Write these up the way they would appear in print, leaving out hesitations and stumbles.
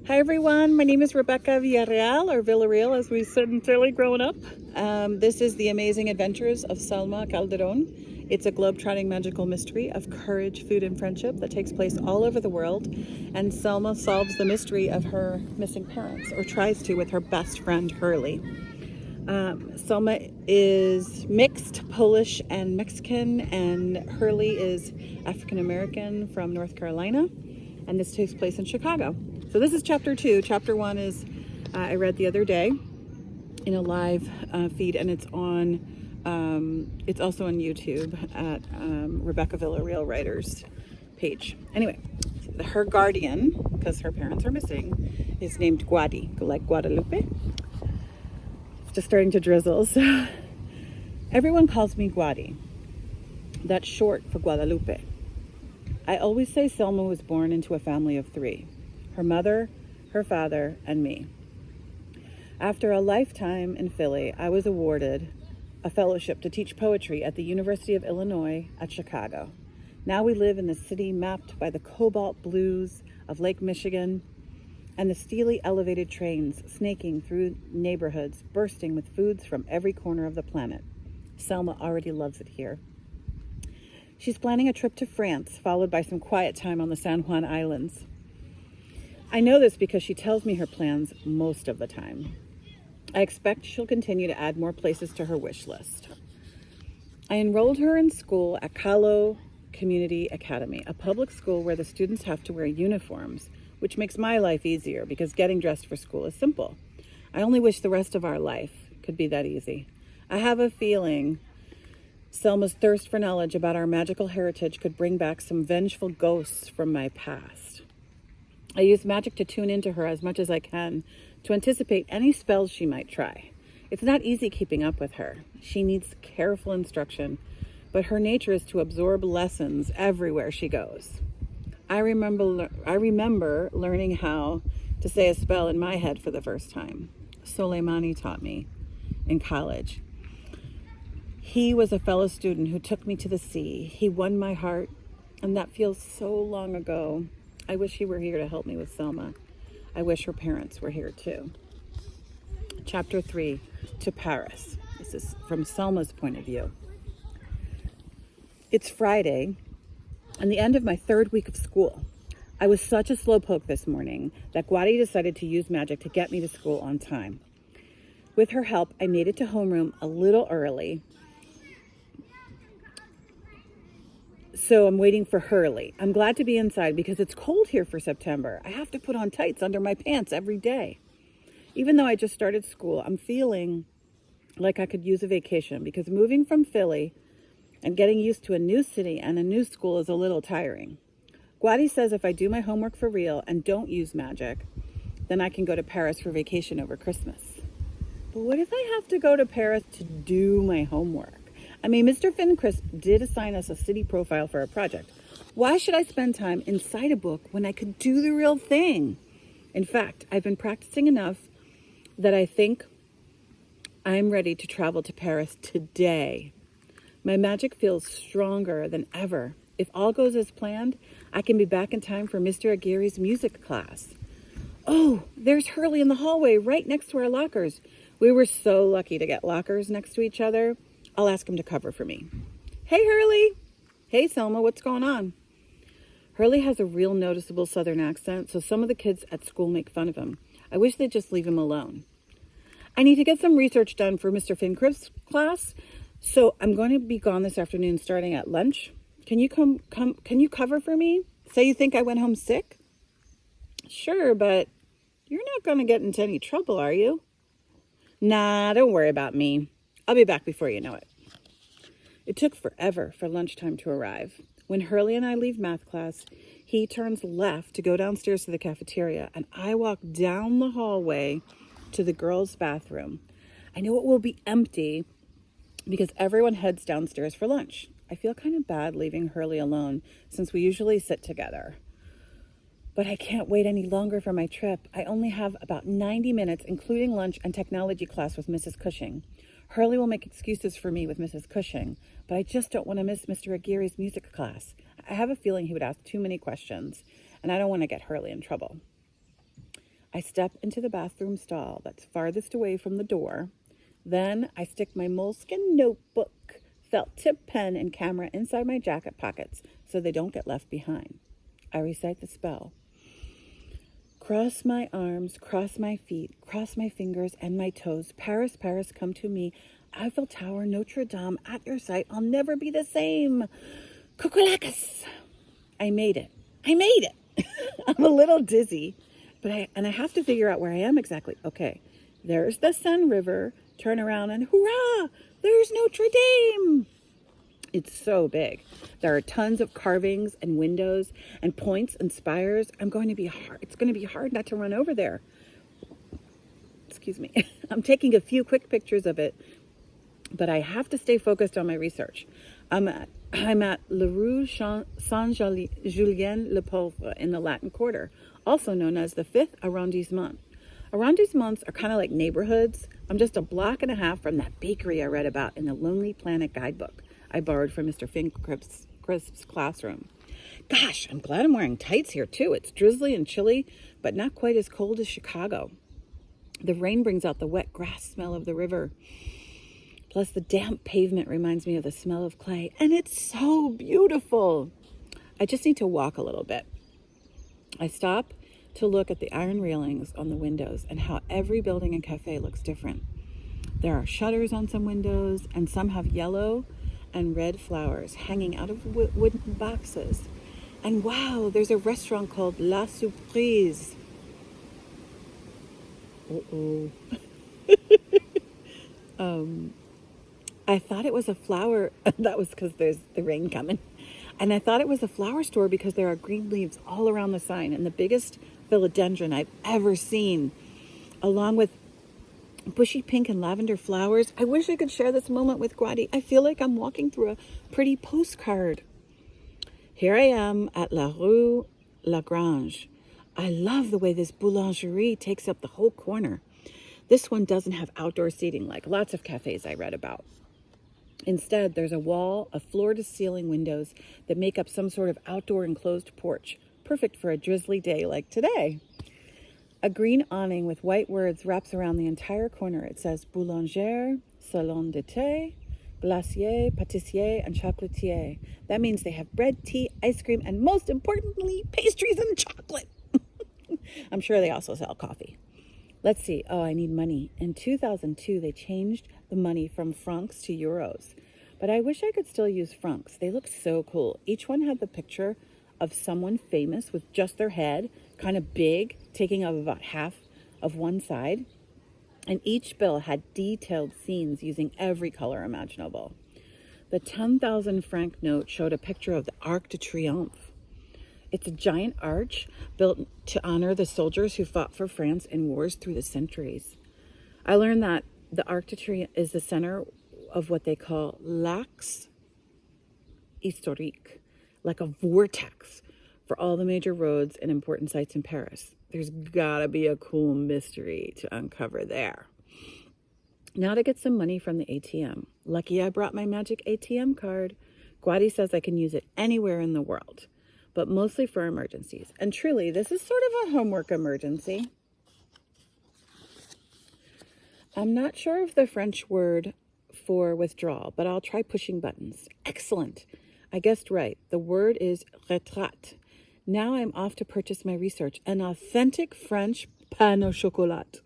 Hi everyone, my name is Rebecca Villarreal, or Villarreal as we sincerely growing up. This is the amazing adventures of Selma Calderón. It's a globe-trotting magical mystery of courage, food, and friendship that takes place all over the world. And Selma solves the mystery of her missing parents, or tries to, with her best friend Hurley. Selma is mixed Polish and Mexican, and Hurley is African American from North Carolina. And this takes place in Chicago. So this is chapter 2. Chapter 1 is I read the other day in a live feed, and it's on. It's also on YouTube at Rebecca Villarreal writer's page. Anyway, her guardian, because her parents are missing, is named Guadi, like Guadalupe. It's just starting to drizzle, so everyone calls me Guadi. That's short for Guadalupe. I always say Selma was born into a family of 3. Her mother, her father, and me. After a lifetime in Philly, I was awarded a fellowship to teach poetry at the University of Illinois at Chicago. Now we live in the city mapped by the cobalt blues of Lake Michigan and the steely elevated trains snaking through neighborhoods bursting with foods from every corner of the planet. Selma already loves it here. She's planning a trip to France, followed by some quiet time on the San Juan Islands. I know this because she tells me her plans most of the time. I expect she'll continue to add more places to her wish list. I enrolled her in school at Calo Community Academy, a public school where the students have to wear uniforms, which makes my life easier because getting dressed for school is simple. I only wish the rest of our life could be that easy. I have a feeling Selma's thirst for knowledge about our magical heritage could bring back some vengeful ghosts from my past. I use magic to tune into her as much as I can to anticipate any spells she might try. It's not easy keeping up with her. She needs careful instruction, but her nature is to absorb lessons everywhere she goes. I remember learning how to say a spell in my head for the first time. Soleimani taught me in college. He was a fellow student who took me to the sea. He won my heart, and that feels so long ago. I wish he were here to help me with Selma. I wish her parents were here too. Chapter 3, to Paris. This is from Selma's point of view. It's Friday, and the end of my 3rd week of school. I was such a slowpoke this morning that Guadi decided to use magic to get me to school on time. With her help, I made it to homeroom a little early. So I'm waiting for Hurley. I'm glad to be inside because it's cold here for September. I have to put on tights under my pants every day. Even though I just started school, I'm feeling like I could use a vacation because moving from Philly and getting used to a new city and a new school is a little tiring. Guadi says if I do my homework for real and don't use magic, then I can go to Paris for vacation over Christmas. But what if I have to go to Paris to do my homework? I mean, Mr. Fincrisp did assign us a city profile for a project. Why should I spend time inside a book when I could do the real thing? In fact, I've been practicing enough that I think I'm ready to travel to Paris today. My magic feels stronger than ever. If all goes as planned, I can be back in time for Mr. Aguirre's music class. Oh, there's Hurley in the hallway right next to our lockers. We were so lucky to get lockers next to each other. I'll ask him to cover for me. Hey, Hurley. Hey, Selma, what's going on? Hurley has a real noticeable Southern accent, so some of the kids at school make fun of him. I wish they'd just leave him alone. I need to get some research done for Mr. Fincrisp's class, so I'm going to be gone this afternoon starting at lunch. Can you can you cover for me? Say you think I went home sick? Sure, but you're not going to get into any trouble, are you? Nah, don't worry about me. I'll be back before you know it. It took forever for lunchtime to arrive. When Hurley and I leave math class, he turns left to go downstairs to the cafeteria, and I walk down the hallway to the girls' bathroom. I know it will be empty because everyone heads downstairs for lunch. I feel kind of bad leaving Hurley alone since we usually sit together. But I can't wait any longer for my trip. I only have about 90 minutes, including lunch and technology class with Mrs. Cushing. Hurley will make excuses for me with Mrs. Cushing, but I just don't want to miss Mr. Aguirre's music class. I have a feeling he would ask too many questions, and I don't want to get Hurley in trouble. I step into the bathroom stall that's farthest away from the door. Then I stick my moleskin notebook, felt tip pen, and camera inside my jacket pockets so they don't get left behind. I recite the spell. Cross my arms, cross my feet, cross my fingers and my toes. Paris, Paris, come to me. Eiffel Tower, Notre Dame, at your sight. I'll never be the same. Kukulakis. I made it. I'm a little dizzy, but I have to figure out where I am exactly. Okay, there's the Seine River. Turn around and hurrah! There's Notre Dame. It's so big. There are tons of carvings and windows and points and spires. It's going to be hard not to run over there. Excuse me. I'm taking a few quick pictures of it, but I have to stay focused on my research. I'm at La Rue Saint-Julien-le-Pauvre in the Latin Quarter, also known as the 5th arrondissement. Arrondissements are kind of like neighborhoods. I'm just a block and a half from that bakery I read about in the Lonely Planet guidebook I borrowed from Mr. Crisp's classroom. Gosh, I'm glad I'm wearing tights here too. It's drizzly and chilly, but not quite as cold as Chicago. The rain brings out the wet grass smell of the river. Plus the damp pavement reminds me of the smell of clay, and it's so beautiful. I just need to walk a little bit. I stop to look at the iron railings on the windows and how every building and cafe looks different. There are shutters on some windows, and some have yellow and red flowers hanging out of wooden boxes. And wow, there's a restaurant called La Surprise. I thought it was a flower. That was because there's the rain coming. And I thought it was a flower store because there are green leaves all around the sign and the biggest philodendron I've ever seen, along with bushy pink and lavender flowers. I wish I could share this moment with Guadi. I feel like I'm walking through a pretty postcard. Here I am at La Rue Lagrange. I love the way this boulangerie takes up the whole corner. This one doesn't have outdoor seating like lots of cafes I read about. Instead, there's a wall of floor-to-ceiling windows that make up some sort of outdoor enclosed porch, perfect for a drizzly day like today. A green awning with white words wraps around the entire corner. It says Boulanger, Salon de Thé, Glacier, Pâtissier, and Chocolatier. That means they have bread, tea, ice cream, and most importantly, pastries and chocolate. I'm sure they also sell coffee. Let's see. Oh, I need money. In 2002, they changed the money from francs to euros. But I wish I could still use francs. They look so cool. Each one had the picture of someone famous with just their head, kind of big, taking up about half of one side. And each bill had detailed scenes using every color imaginable. The 10,000 franc note showed a picture of the Arc de Triomphe. It's a giant arch built to honor the soldiers who fought for France in wars through the centuries. I learned that the Arc de Triomphe is the center of what they call l'axe historique, like a vortex for all the major roads and important sites in Paris. There's gotta be a cool mystery to uncover there. Now to get some money from the ATM. Lucky I brought my magic ATM card. Guadi says I can use it anywhere in the world, but mostly for emergencies. And truly, this is sort of a homework emergency. I'm not sure of the French word for withdrawal, but I'll try pushing buttons. Excellent. I guessed right. The word is retraite. Now I'm off to purchase my research, an authentic French pain au chocolat.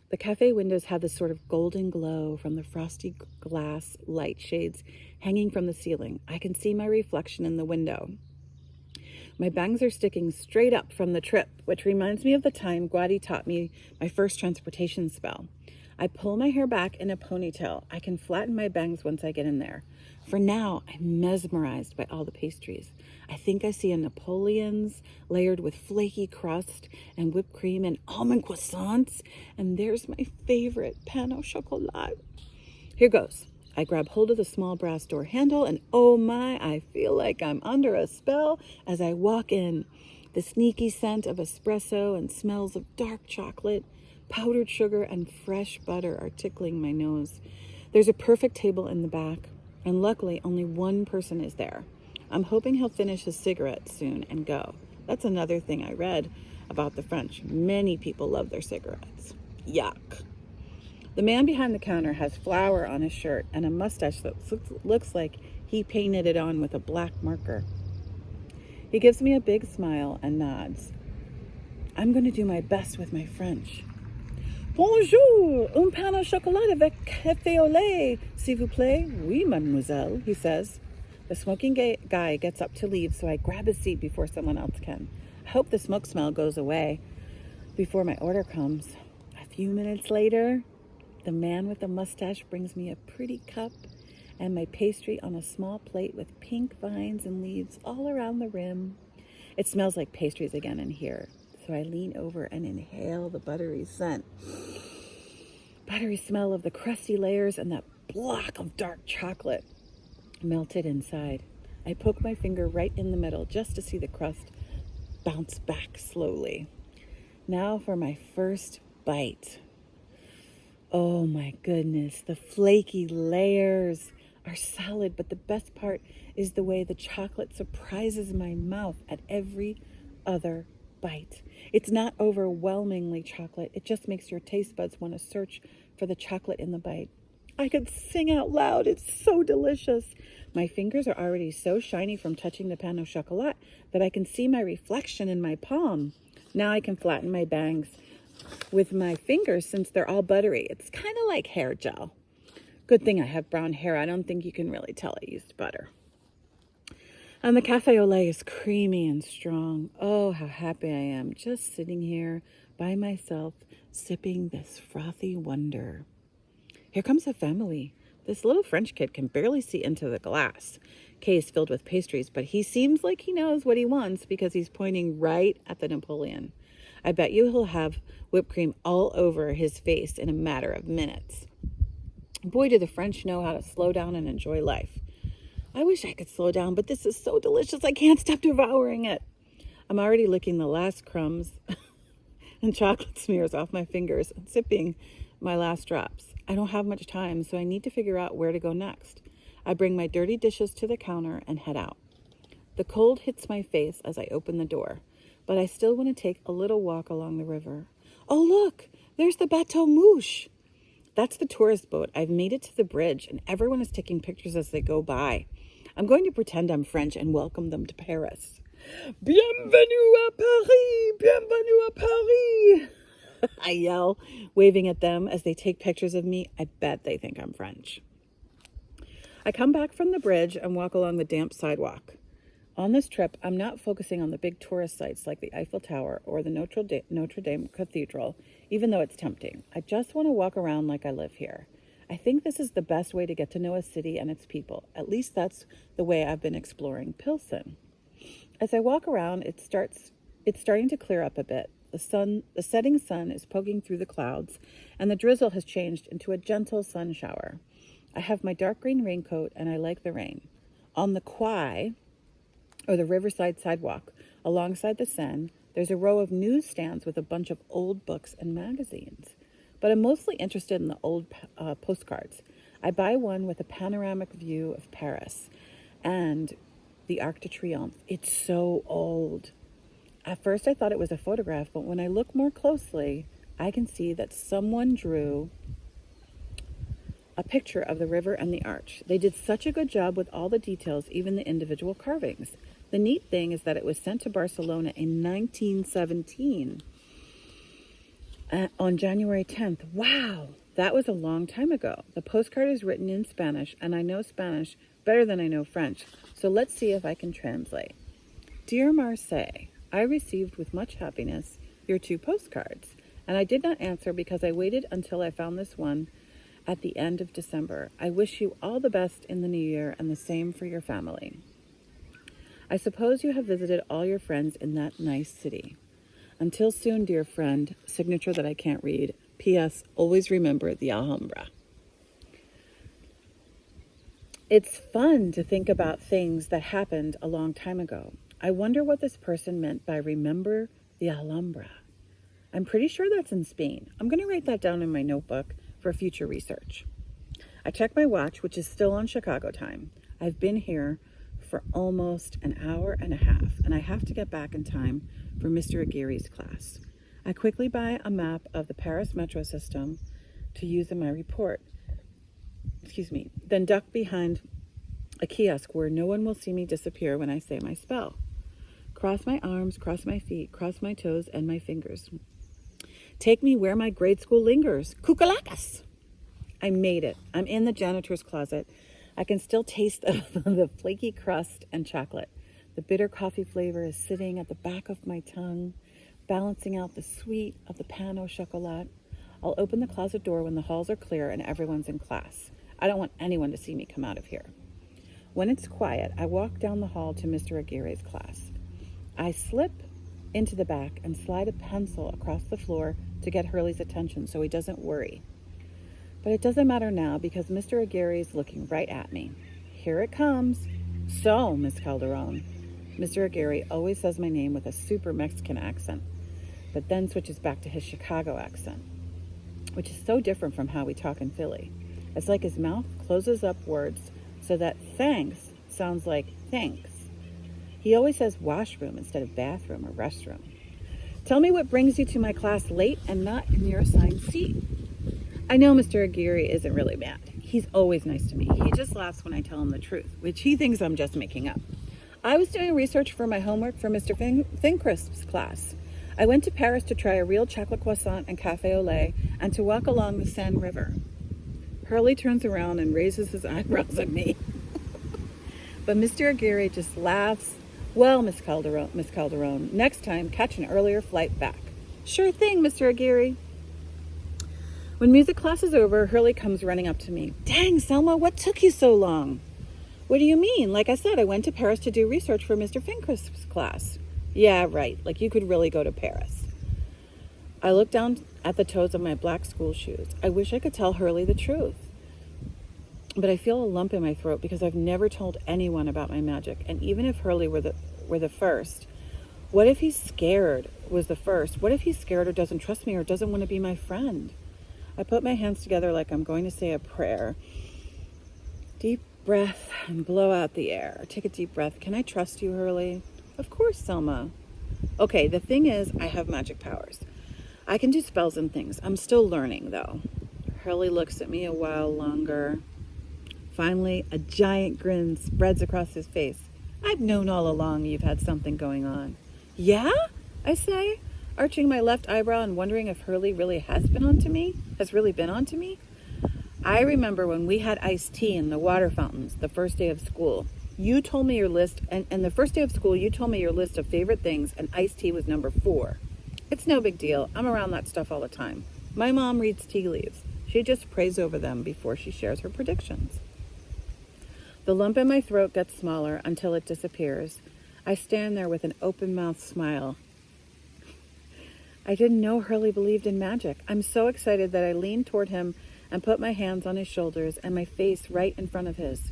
The cafe windows have this sort of golden glow from the frosty glass light shades hanging from the ceiling. I can see my reflection in the window. My bangs are sticking straight up from the trip, which reminds me of the time Guadi taught me my first transportation spell. I pull my hair back in a ponytail. I can flatten my bangs once I get in there. For now, I'm mesmerized by all the pastries. I think I see a Napoleon's layered with flaky crust and whipped cream and almond croissants. And there's my favorite, pain au chocolat. Here goes. I grab hold of the small brass door handle and oh my, I feel like I'm under a spell as I walk in. The sneaky scent of espresso and smells of dark chocolate, powdered sugar, and fresh butter are tickling my nose. There's a perfect table in the back, and luckily only one person is there. I'm hoping he'll finish his cigarette soon and go. That's another thing I read about the French. Many people love their cigarettes. Yuck. The man behind the counter has flour on his shirt and a mustache that looks like he painted it on with a black marker. He gives me a big smile and nods. I'm going to do my best with my French. Bonjour, un pain au chocolat avec café au lait, s'il vous plaît. Oui, mademoiselle, he says. The smoking guy gets up to leave, so I grab his seat before someone else can. I hope the smoke smell goes away before my order comes. A few minutes later, the man with the mustache brings me a pretty cup and my pastry on a small plate with pink vines and leaves all around the rim. It smells like pastries again in here, so I lean over and inhale the buttery scent. Buttery smell of the crusty layers and that block of dark chocolate melted inside. I poke my finger right in the middle just to see the crust bounce back slowly. Now for my first bite. Oh my goodness, the flaky layers are solid, but the best part is the way the chocolate surprises my mouth at every other bite. It's not overwhelmingly chocolate. It just makes your taste buds want to search for the chocolate in the bite. I could sing out loud. It's so delicious. My fingers are already so shiny from touching the pain au chocolat that I can see my reflection in my palm. Now I can flatten my bangs with my fingers since they're all buttery. It's kind of like hair gel. Good thing I have brown hair. I don't think you can really tell I used butter. And the cafe au lait is creamy and strong. Oh, how happy I am just sitting here by myself, sipping this frothy wonder. Here comes a family. This little French kid can barely see into the glass case filled with pastries, but he seems like he knows what he wants because he's pointing right at the Napoleon. I bet you he'll have whipped cream all over his face in a matter of minutes. Boy, do the French know how to slow down and enjoy life. I wish I could slow down, but this is so delicious I can't stop devouring it. I'm already licking the last crumbs and chocolate smears off my fingers and sipping my last drops. I don't have much time, so I need to figure out where to go next. I bring my dirty dishes to the counter and head out. The cold hits my face as I open the door, but I still want to take a little walk along the river. Oh, look, there's the Bateau Mouche. That's the tourist boat. I've made it to the bridge, and everyone is taking pictures as they go by. I'm going to pretend I'm French and welcome them to Paris. Bienvenue à Paris! Bienvenue à Paris! I yell, waving at them as they take pictures of me. I bet they think I'm French. I come back from the bridge and walk along the damp sidewalk. On this trip, I'm not focusing on the big tourist sites like the Eiffel Tower or the Notre Dame Cathedral, even though it's tempting. I just want to walk around like I live here. I think this is the best way to get to know a city and its people. At least that's the way I've been exploring Pilsen. As I walk around, it's starting to clear up a bit. The setting sun is poking through the clouds, and the drizzle has changed into a gentle sun shower. I have my dark green raincoat, and I like the rain. On the quai, or the riverside sidewalk, alongside the Seine, there's a row of newsstands with a bunch of old books and magazines. But I'm mostly interested in the old postcards. I buy one with a panoramic view of Paris and the Arc de Triomphe. It's so old. At first I thought it was a photograph, but when I look more closely, I can see that someone drew a picture of the river and the arch. They did such a good job with all the details, even the individual carvings. The neat thing is that it was sent to Barcelona in 1917 on January 10th. Wow, that was a long time ago. The postcard is written in Spanish, and I know Spanish better than I know French, so let's see if I can translate. Dear Marseille, I received with much happiness your 2 postcards, and I did not answer because I waited until I found this one at the end of December. I wish you all the best in the new year and the same for your family. I suppose you have visited all your friends in that nice city. Until soon, dear friend. Signature that I can't read. P.S. Always remember the Alhambra. It's fun to think about things that happened a long time ago. I wonder what this person meant by remember the Alhambra. I'm pretty sure that's in Spain. I'm going to write that down in my notebook for future research. I check my watch, which is still on Chicago time. I've been here for almost an hour and a half, and I have to get back in time for Mr. Aguirre's class. I quickly buy a map of the Paris metro system to use in my report. Then duck behind a kiosk where no one will see me disappear when I say my spell. Cross my arms, cross my feet, cross my toes and my fingers. Take me where my grade school lingers. Kukalakas! I made it. I'm in the janitor's closet. I can still taste the flaky crust and chocolate. The bitter coffee flavor is sitting at the back of my tongue, balancing out the sweet of the pain au chocolat. I'll open the closet door when the halls are clear and everyone's in class. I don't want anyone to see me come out of here. When it's quiet, I walk down the hall to Mr. Aguirre's class. I slip into the back and slide a pencil across the floor to get Hurley's attention so he doesn't worry. But it doesn't matter now because Mr. Aguirre is looking right at me. Here it comes. So, Miss Calderón. Mr. Aguirre always says my name with a super Mexican accent, but then switches back to his Chicago accent, which is so different from how we talk in Philly. It's like his mouth closes up words so that thanks sounds like thanks. He always says washroom instead of bathroom or restroom. Tell me what brings you to my class late and not in your assigned seat. I know Mr. Aguirre isn't really mad. He's always nice to me. He just laughs when I tell him the truth, which he thinks I'm just making up. I was doing research for my homework for Mr. Fincrisp's class. I went to Paris to try a real chocolate croissant and cafe au lait and to walk along the Seine River. Hurley turns around and raises his eyebrows at me. But Mr. Aguirre just laughs. Well, Miss Calderón, next time catch an earlier flight back. Sure thing, Mr. Aguirre. When music class is over, Hurley comes running up to me. Dang, Selma, what took you so long? What do you mean? Like I said, I went to Paris to do research for Mr. Fincrisp's class. Yeah, right. Like you could really go to Paris. I look down at the toes of my black school shoes. I wish I could tell Hurley the truth. But I feel a lump in my throat because I've never told anyone about my magic. And even if Hurley were the first, what if he's scared was the first? What if he's scared or doesn't trust me or doesn't want to be my friend? I put my hands together like I'm going to say a prayer. Deep breath and blow out the air. Take a deep breath. Can I trust you, Hurley? Of course, Selma. Okay, the thing is, I have magic powers. I can do spells and things. I'm still learning, though. Hurley looks at me a while longer. Finally, a giant grin spreads across his face. I've known all along you've had something going on. Yeah? I say, arching my left eyebrow and wondering if Hurley really has been onto me. I remember when we had iced tea in the water fountains the first day of school. You told me your list, and the first day of school, you told me your list of favorite things, and iced tea was number 4. It's no big deal. I'm around that stuff all the time. My mom reads tea leaves. She just prays over them before she shares her predictions. The lump in my throat gets smaller until it disappears. I stand there with an open-mouthed smile. I didn't know Hurley believed in magic. I'm so excited that I lean toward him and put my hands on his shoulders and my face right in front of his.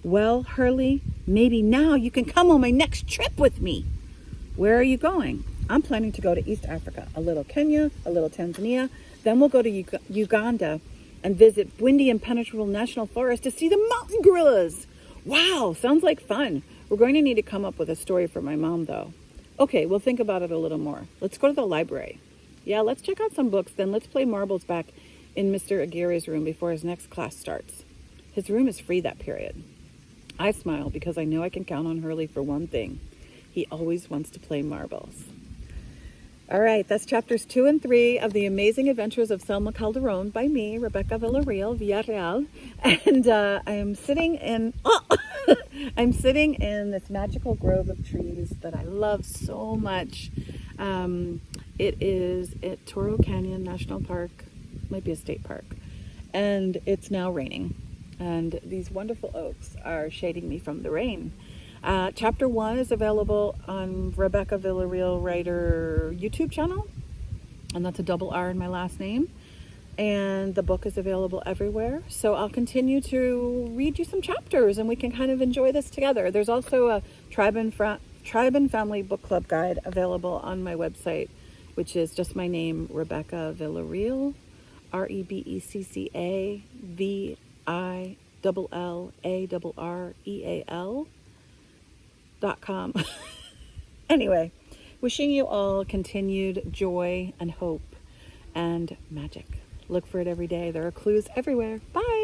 Well, Hurley, maybe now you can come on my next trip with me. Where are you going? I'm planning to go to East Africa, a little Kenya, a little Tanzania. Then we'll go to Uganda and visit Bwindi Impenetrable National Forest to see the mountain gorillas. Wow, sounds like fun. We're going to need to come up with a story for my mom, though. Okay, we'll think about it a little more. Let's go to the library. Yeah, let's check out some books, then let's play marbles back in Mr. Aguirre's room before his next class starts. His room is free that period. I smile because I know I can count on Hurley for one thing. He always wants to play marbles. All right, that's chapters 2 and 3 of The Amazing Adventures of Selma Calderón by me, Rebecca Villarreal. And I'm sitting in this magical grove of trees that I love so much. It is at Toro Canyon National Park, might be a state park, and it's now raining. And these wonderful oaks are shading me from the rain. Chapter 1 is available on Rebecca Villarreal writer YouTube channel, and that's a double R in my last name. And the book is available everywhere. So I'll continue to read you some chapters, and we can kind of enjoy this together. There's also a Tribe and Family Book Club guide available on my website, which is just my name, Rebecca Villarreal, REBECCA VILLARREAL Anyway, wishing you all continued joy and hope and magic. Look for it every day. There are clues everywhere. Bye.